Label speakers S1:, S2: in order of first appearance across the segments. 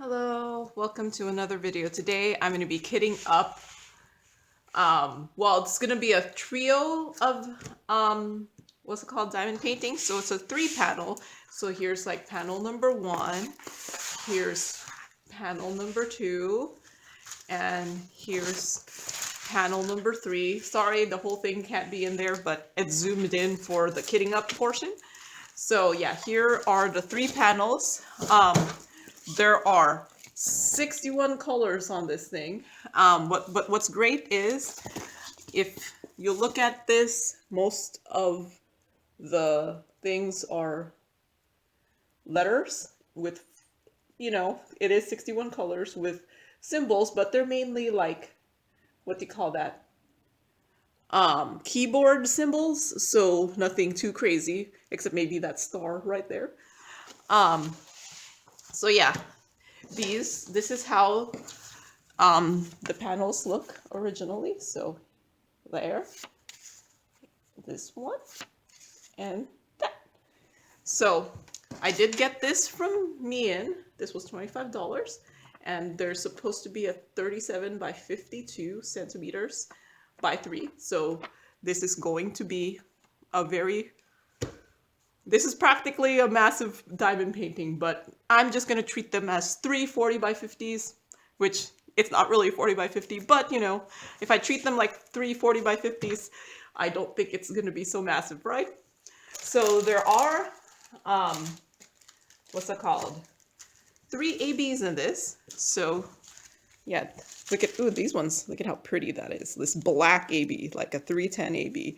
S1: Hello, welcome to another video. Today I'm going to be kitting up, well, it's going to be a trio of, what's it called, diamond painting. So it's a 3-panel. So here's like panel number 1, here's panel number 2, and here's panel number 3. Sorry, the whole thing can't be in there, but it's zoomed in for the kitting up portion. So yeah, here are the 3 panels. There are 61 colors on this thing. What's great is if you look at this, most of the things are letters with, it is 61 colors with symbols, but they're mainly like, what do you call that? Keyboard symbols, so nothing too crazy, except maybe that star right there. So yeah, this is how the panels look originally. So there, this one, and that. So I did get this from Meian. This was $25, and they're supposed to be a 37 by 52 centimeters by 3. So this is going to be this is practically a massive diamond painting, but I'm just going to treat them as 3 40 by 50s, which it's not really 40 by 50, but if I treat them like 3 40 by 50s, I don't think it's going to be so massive, right? So there are, what's it called? 3 ABs in this. So yeah, look at, ooh, these ones, look at how pretty that is. This black AB, like a 310 AB.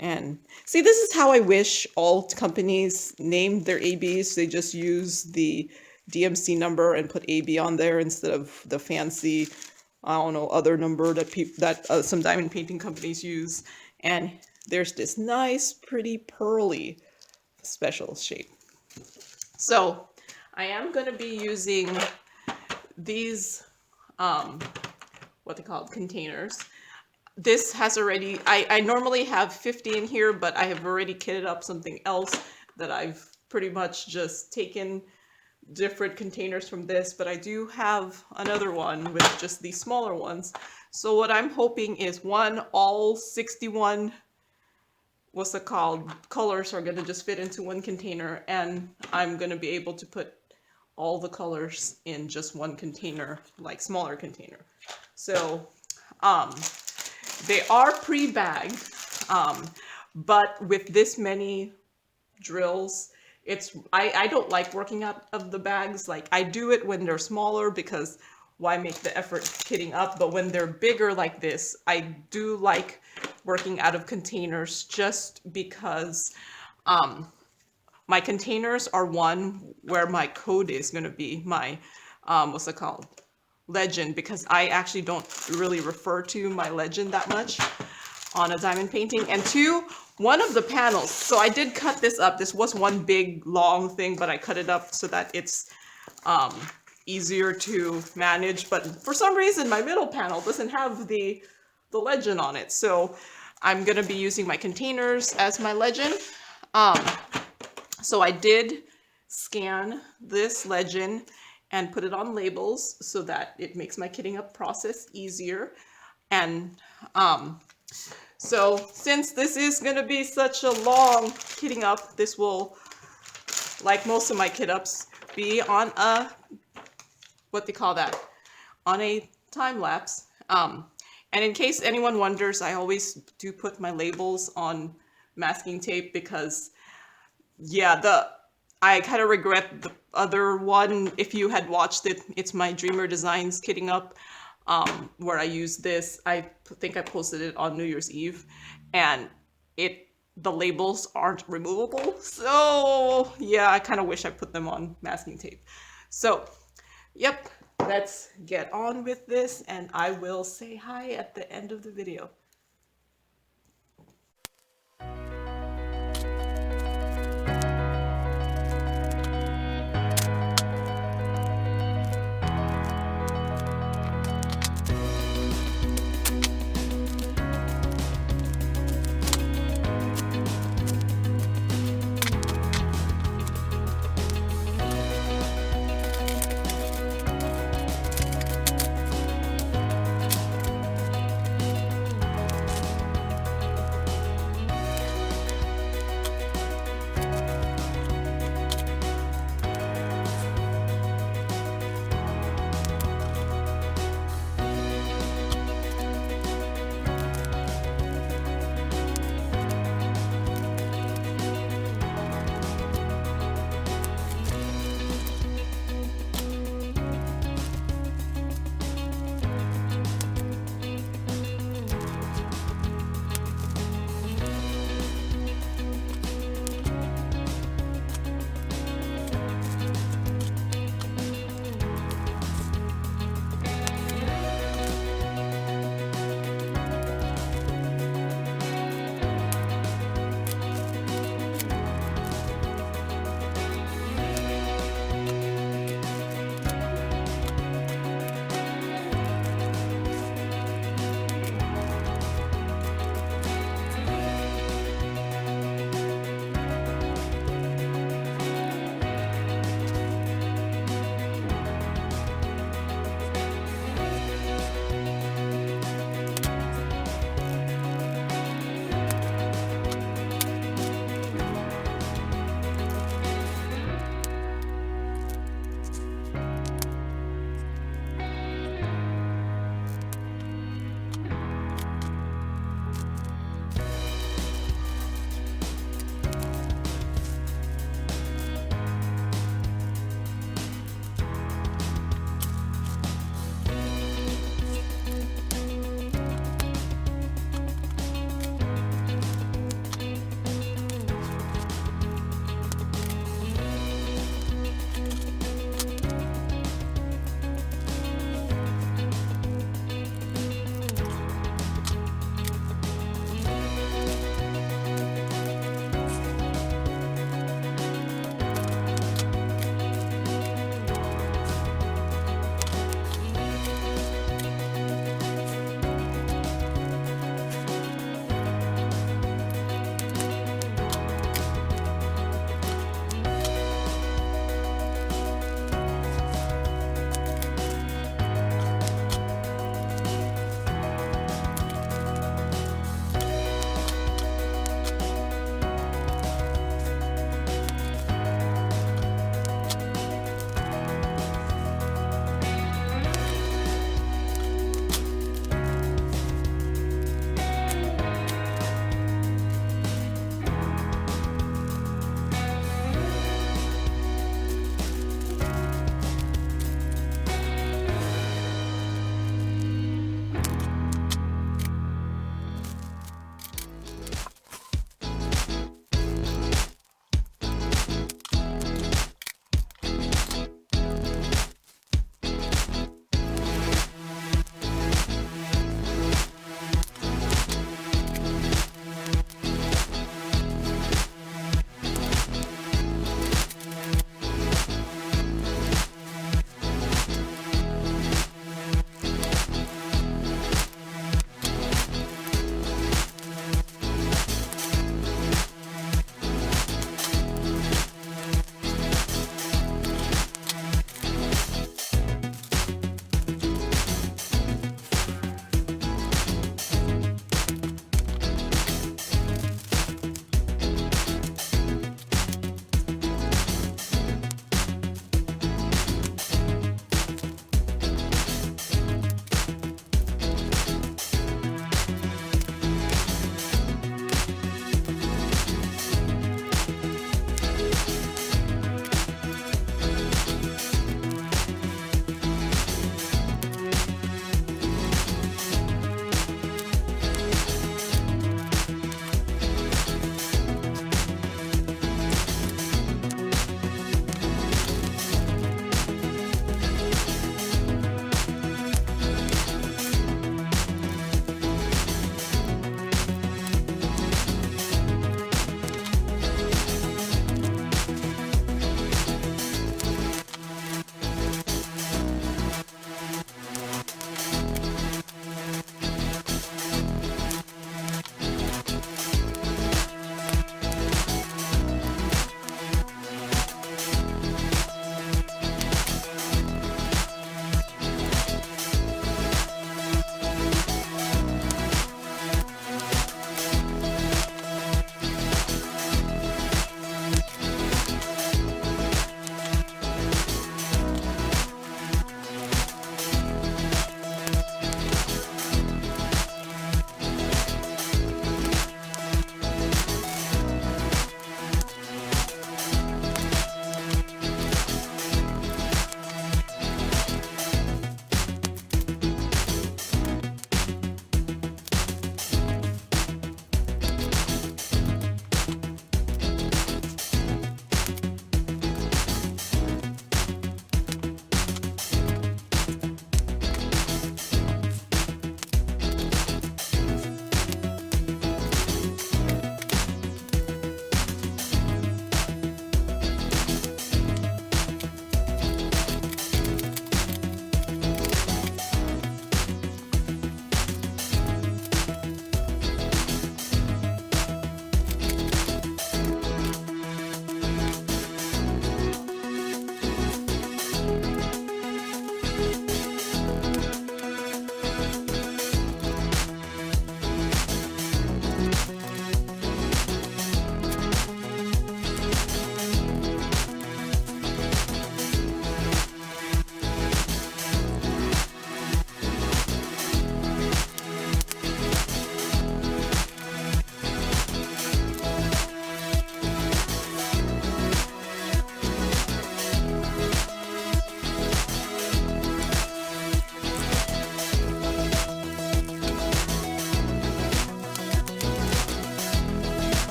S1: And see, this is how I wish all companies named their ABs. They just use the DMC number and put AB on there instead of the fancy, I don't know, other number that some diamond painting companies use. And there's this nice, pretty, pearly special shape. So I am going to be using these, what they call containers. This has already, I normally have 50 in here, but I have already kitted up something else that I've pretty much just taken different containers from this, but I do have another one with just these smaller ones. So what I'm hoping is, one, all 61, what's it called, colors are going to just fit into one container, and I'm going to be able to put all the colors in just one container, like smaller container. So, they are pre-bagged, but with this many drills, I don't like working out of the bags. Like, I do it when they're smaller because why make the effort kitting up? But when they're bigger like this, I do like working out of containers just because my containers are one where my code is going to be, my, what's it called? Legend, because I actually don't really refer to my legend that much on a diamond painting. And 2, one of the panels, so I did cut this up. This was one big long thing, but I cut it up so that it's easier to manage. But for some reason, my middle panel doesn't have the legend on it. So I'm going to be using my containers as my legend. So I did scan this legend and put it on labels so that it makes my kitting up process easier. And so since this is going to be such a long kitting up, this will, like most of my kit ups, be on a, what they call that, on a time lapse. And in case anyone wonders, I always do put my labels on masking tape because, yeah, I kind of regret the other one. If you had watched it, it's my Dreamer Designs kitting up, where I use this. I think I posted it on New Year's Eve, and the labels aren't removable. So yeah, I kind of wish I put them on masking tape. So yep, let's get on with this, and I will say hi at the end of the video.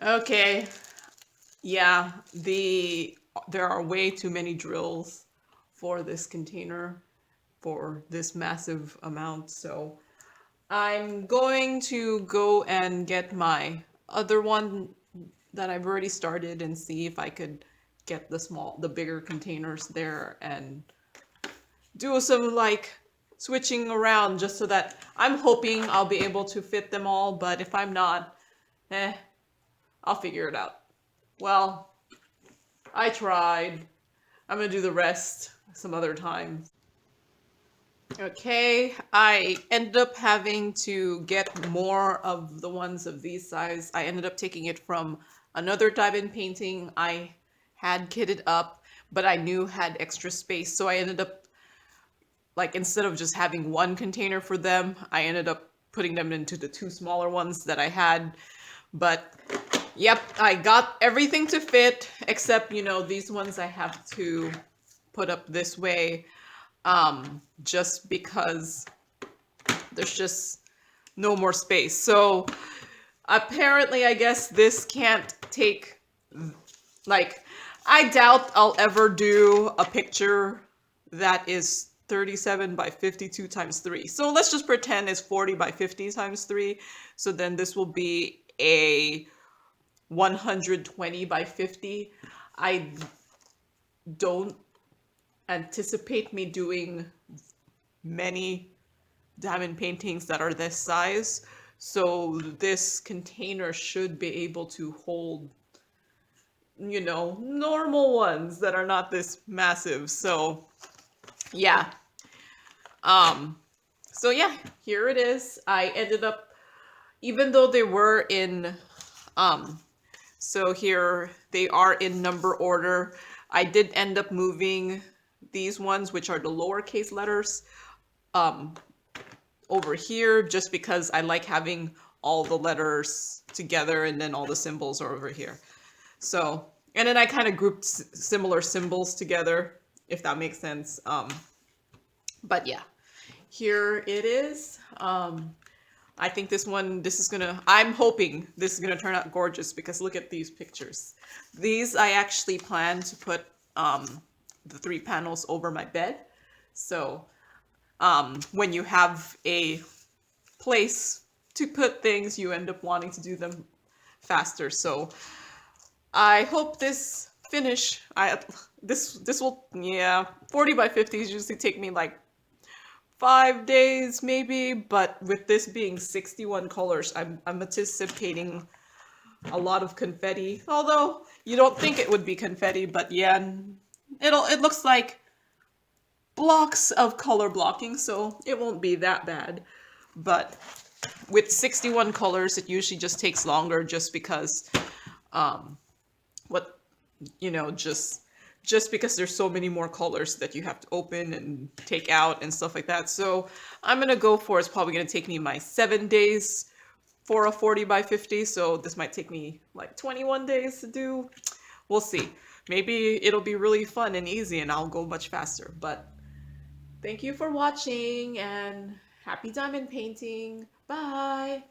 S1: Okay, yeah, there are way too many drills for this container for this massive amount, so I'm going to go and get my other one that I've already started and see if I could get the bigger containers there and do some like switching around just so that I'm hoping I'll be able to fit them all, but if I'm not, I'll figure it out. Well, I tried. I'm gonna do the rest some other time. Okay, I ended up having to get more of the ones of these size. I ended up taking it from another diamond painting I had kitted up, but I knew had extra space. So I ended up, like, instead of just having one container for them, I ended up putting them into the two smaller ones that I had. But yep, I got everything to fit except, these ones I have to put up this way, just because there's just no more space. So apparently, I guess this can't take, like, I doubt I'll ever do a picture that is 37 by 52 times 3. So let's just pretend it's 40 by 50 times 3. So then this will be a 120 by 50. I don't anticipate me doing many diamond paintings that are this size. So this container should be able to hold, normal ones that are not this massive. So yeah. Um, so yeah, here it is. I ended up, even though they were in, so here they are in number order. I did end up moving these ones, which are the lowercase letters, um, over here just because I like having all the letters together and then all the symbols are over here. So, and then I kind of grouped similar symbols together, if that makes sense. But yeah, here it is. I think I'm hoping this is gonna turn out gorgeous because look at these pictures. These I actually plan to put the 3 panels over my bed. So when you have a place to put things, you end up wanting to do them faster. So I hope this finish, this will, yeah, 40 by 50s usually take me like 5 days maybe, but with this being 61 colors, I'm anticipating a lot of confetti. Although you don't think it would be confetti, but yeah, it looks like blocks of color blocking, so it won't be that bad. But with 61 colors, it usually just takes longer just because what just because there's so many more colors that you have to open and take out and stuff like that. So I'm gonna go for, it's probably gonna take me my 7 days for a 40 by 50. So this might take me like 21 days to do. We'll see. Maybe it'll be really fun and easy and I'll go much faster. But thank you for watching and happy diamond painting. Bye.